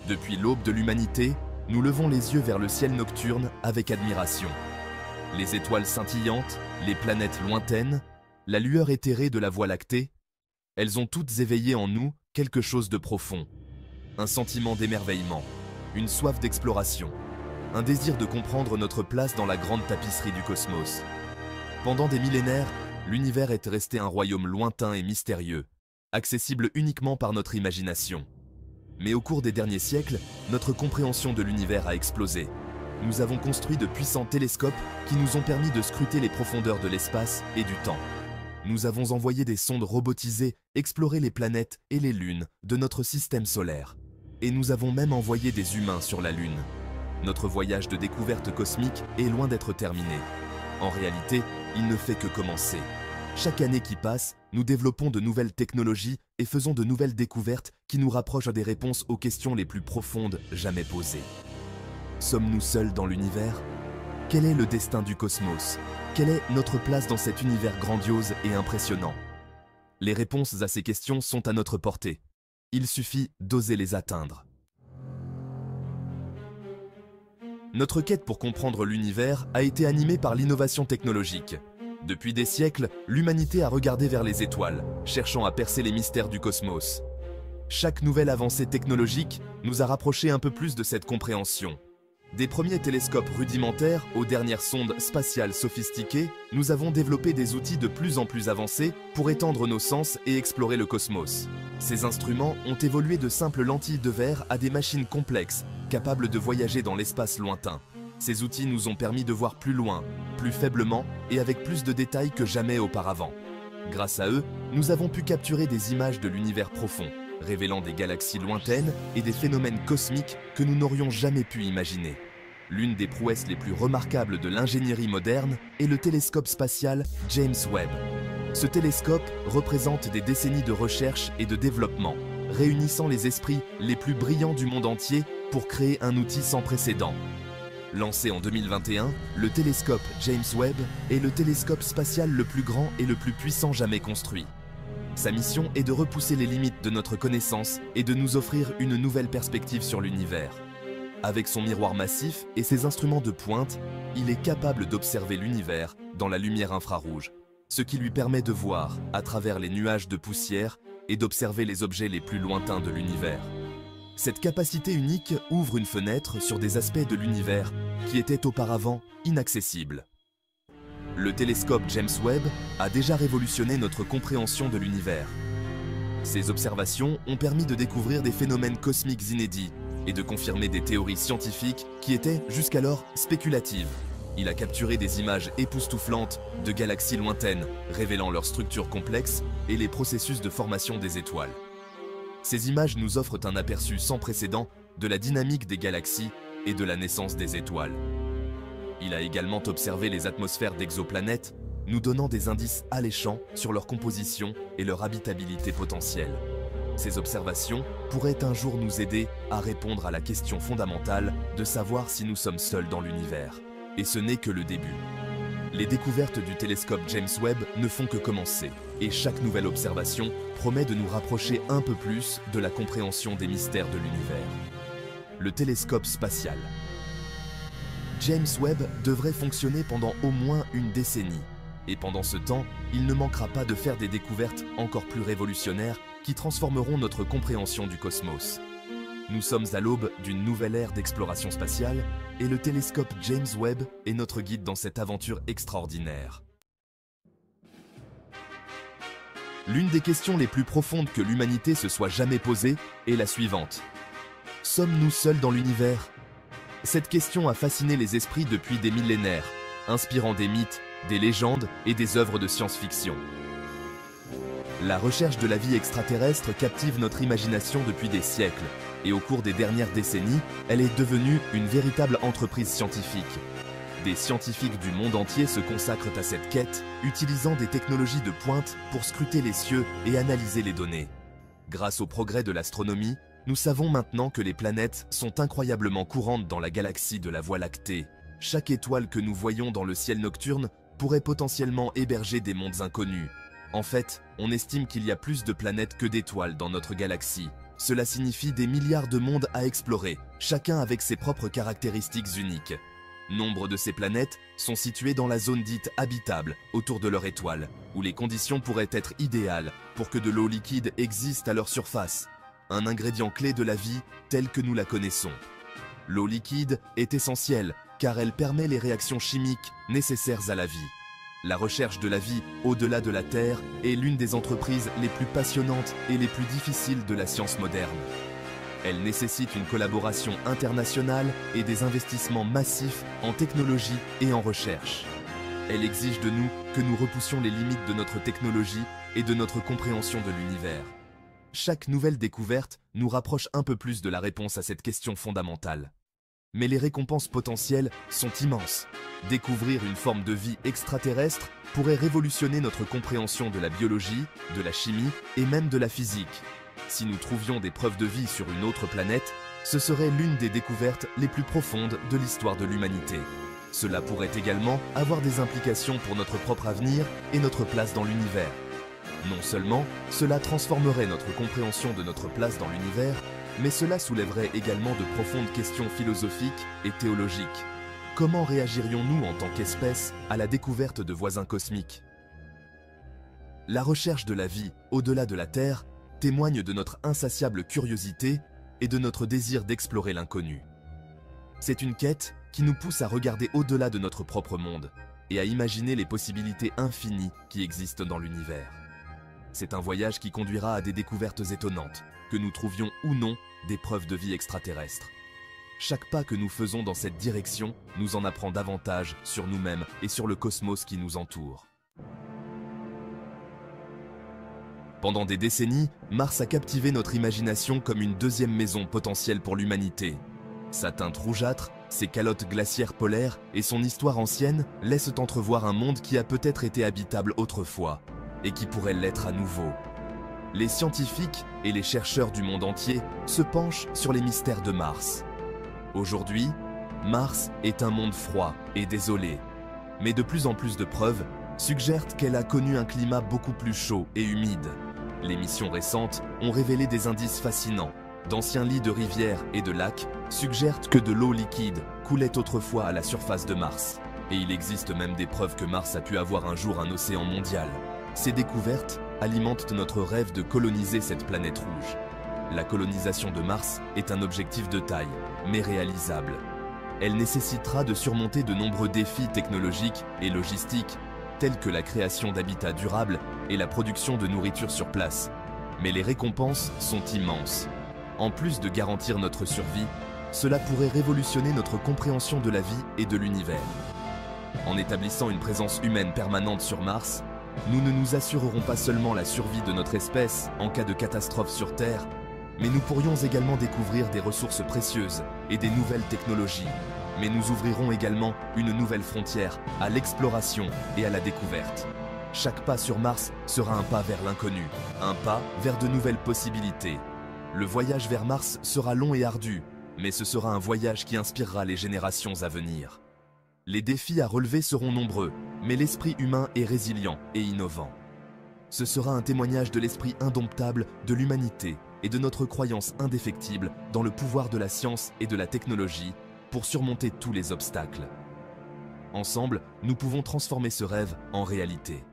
Depuis l'aube de l'humanité, nous levons les yeux vers le ciel nocturne avec admiration. Les étoiles scintillantes, les planètes lointaines, la lueur éthérée de la Voie lactée, elles ont toutes éveillé en nous quelque chose de profond. Un sentiment d'émerveillement, une soif d'exploration, un désir de comprendre notre place dans la grande tapisserie du cosmos. Pendant des millénaires, l'univers est resté un royaume lointain et mystérieux, accessible uniquement par notre imagination. Mais au cours des derniers siècles, notre compréhension de l'univers a explosé. Nous avons construit de puissants télescopes qui nous ont permis de scruter les profondeurs de l'espace et du temps. Nous avons envoyé des sondes robotisées explorer les planètes et les lunes de notre système solaire. Et nous avons même envoyé des humains sur la Lune. Notre voyage de découverte cosmique est loin d'être terminé. En réalité, il ne fait que commencer. Chaque année qui passe, nous développons de nouvelles technologies et faisons de nouvelles découvertes qui nous rapprochent des réponses aux questions les plus profondes jamais posées. Sommes-nous seuls dans l'univers? Quel est le destin du cosmos? Quelle est notre place dans cet univers grandiose et impressionnant? Les réponses à ces questions sont à notre portée. Il suffit d'oser les atteindre. Notre quête pour comprendre l'univers a été animée par l'innovation technologique. Depuis des siècles, l'humanité a regardé vers les étoiles, cherchant à percer les mystères du cosmos. Chaque nouvelle avancée technologique nous a rapprochés un peu plus de cette compréhension. Des premiers télescopes rudimentaires aux dernières sondes spatiales sophistiquées, nous avons développé des outils de plus en plus avancés pour étendre nos sens et explorer le cosmos. Ces instruments ont évolué de simples lentilles de verre à des machines complexes, capables de voyager dans l'espace lointain. Ces outils nous ont permis de voir plus loin, plus faiblement et avec plus de détails que jamais auparavant. Grâce à eux, nous avons pu capturer des images de l'univers profond, révélant des galaxies lointaines et des phénomènes cosmiques que nous n'aurions jamais pu imaginer. L'une des prouesses les plus remarquables de l'ingénierie moderne est le télescope spatial James Webb. Ce télescope représente des décennies de recherche et de développement, réunissant les esprits les plus brillants du monde entier pour créer un outil sans précédent. Lancé en 2021, le télescope James Webb est le télescope spatial le plus grand et le plus puissant jamais construit. Sa mission est de repousser les limites de notre connaissance et de nous offrir une nouvelle perspective sur l'univers. Avec son miroir massif et ses instruments de pointe, il est capable d'observer l'univers dans la lumière infrarouge, ce qui lui permet de voir à travers les nuages de poussière et d'observer les objets les plus lointains de l'univers. Cette capacité unique ouvre une fenêtre sur des aspects de l'univers qui étaient auparavant inaccessibles. Le télescope James Webb a déjà révolutionné notre compréhension de l'univers. Ses observations ont permis de découvrir des phénomènes cosmiques inédits et de confirmer des théories scientifiques qui étaient jusqu'alors spéculatives. Il a capturé des images époustouflantes de galaxies lointaines, révélant leur structure complexe et les processus de formation des étoiles. Ces images nous offrent un aperçu sans précédent de la dynamique des galaxies et de la naissance des étoiles. Il a également observé les atmosphères d'exoplanètes, nous donnant des indices alléchants sur leur composition et leur habitabilité potentielle. Ces observations pourraient un jour nous aider à répondre à la question fondamentale de savoir si nous sommes seuls dans l'univers. Et ce n'est que le début. Les découvertes du télescope James Webb ne font que commencer, et chaque nouvelle observation promet de nous rapprocher un peu plus de la compréhension des mystères de l'univers. Le télescope spatial. James Webb devrait fonctionner pendant au moins une décennie. Et pendant ce temps, il ne manquera pas de faire des découvertes encore plus révolutionnaires qui transformeront notre compréhension du cosmos. Nous sommes à l'aube d'une nouvelle ère d'exploration spatiale et le télescope James Webb est notre guide dans cette aventure extraordinaire. L'une des questions les plus profondes que l'humanité se soit jamais posée est la suivante. Sommes-nous seuls dans l'univers? Cette question a fasciné les esprits depuis des millénaires, inspirant des mythes, des légendes et des œuvres de science-fiction. La recherche de la vie extraterrestre captive notre imagination depuis des siècles, et au cours des dernières décennies, elle est devenue une véritable entreprise scientifique. Des scientifiques du monde entier se consacrent à cette quête, utilisant des technologies de pointe pour scruter les cieux et analyser les données. Grâce au progrès de l'astronomie, nous savons maintenant que les planètes sont incroyablement courantes dans la galaxie de la Voie lactée. Chaque étoile que nous voyons dans le ciel nocturne pourrait potentiellement héberger des mondes inconnus. En fait, on estime qu'il y a plus de planètes que d'étoiles dans notre galaxie, Cela signifie des milliards de mondes à explorer, chacun avec ses propres caractéristiques uniques. Nombre de ces planètes sont situées dans la zone dite habitable, autour de leur étoile, où les conditions pourraient être idéales pour que de l'eau liquide existe à leur surface, un ingrédient clé de la vie telle que nous la connaissons. L'eau liquide est essentielle car elle permet les réactions chimiques nécessaires à la vie. La recherche de la vie au-delà de la Terre est l'une des entreprises les plus passionnantes et les plus difficiles de la science moderne. Elle nécessite une collaboration internationale et des investissements massifs en technologie et en recherche. Elle exige de nous que nous repoussions les limites de notre technologie et de notre compréhension de l'univers. Chaque nouvelle découverte nous rapproche un peu plus de la réponse à cette question fondamentale. Mais les récompenses potentielles sont immenses. Découvrir une forme de vie extraterrestre pourrait révolutionner notre compréhension de la biologie, de la chimie et même de la physique. Si nous trouvions des preuves de vie sur une autre planète, ce serait l'une des découvertes les plus profondes de l'histoire de l'humanité. Cela pourrait également avoir des implications pour notre propre avenir et notre place dans l'univers. Non seulement cela transformerait notre compréhension de notre place dans l'univers, mais cela soulèverait également de profondes questions philosophiques et théologiques. Comment réagirions-nous en tant qu'espèce à la découverte de voisins cosmiques? La recherche de la vie au-delà de la Terre témoigne de notre insatiable curiosité et de notre désir d'explorer l'inconnu. C'est une quête qui nous pousse à regarder au-delà de notre propre monde et à imaginer les possibilités infinies qui existent dans l'univers. C'est un voyage qui conduira à des découvertes étonnantes, que nous trouvions ou non des preuves de vie extraterrestre. Chaque pas que nous faisons dans cette direction nous en apprend davantage sur nous-mêmes et sur le cosmos qui nous entoure. Pendant des décennies, Mars a captivé notre imagination comme une deuxième maison potentielle pour l'humanité. Sa teinte rougeâtre, ses calottes glaciaires polaires et son histoire ancienne laissent entrevoir un monde qui a peut-être été habitable autrefois et qui pourrait l'être à nouveau. Les scientifiques et les chercheurs du monde entier se penchent sur les mystères de Mars. Aujourd'hui, Mars est un monde froid et désolé, mais de plus en plus de preuves suggèrent qu'elle a connu un climat beaucoup plus chaud et humide. Les missions récentes ont révélé des indices fascinants. D'anciens lits de rivières et de lacs suggèrent que de l'eau liquide coulait autrefois à la surface de Mars. Et il existe même des preuves que Mars a pu avoir un jour un océan mondial. Ces découvertes alimentent notre rêve de coloniser cette planète rouge. La colonisation de Mars est un objectif de taille, mais réalisable. Elle nécessitera de surmonter de nombreux défis technologiques et logistiques, tels que la création d'habitats durables et la production de nourriture sur place. Mais les récompenses sont immenses. En plus de garantir notre survie, cela pourrait révolutionner notre compréhension de la vie et de l'univers. En établissant une présence humaine permanente sur Mars, nous ne nous assurerons pas seulement la survie de notre espèce en cas de catastrophe sur Terre, mais nous pourrions également découvrir des ressources précieuses et des nouvelles technologies. Mais nous ouvrirons également une nouvelle frontière à l'exploration et à la découverte. Chaque pas sur Mars sera un pas vers l'inconnu, un pas vers de nouvelles possibilités. Le voyage vers Mars sera long et ardu, mais ce sera un voyage qui inspirera les générations à venir. Les défis à relever seront nombreux, mais l'esprit humain est résilient et innovant. Ce sera un témoignage de l'esprit indomptable de l'humanité et de notre croyance indéfectible dans le pouvoir de la science et de la technologie pour surmonter tous les obstacles. Ensemble, nous pouvons transformer ce rêve en réalité.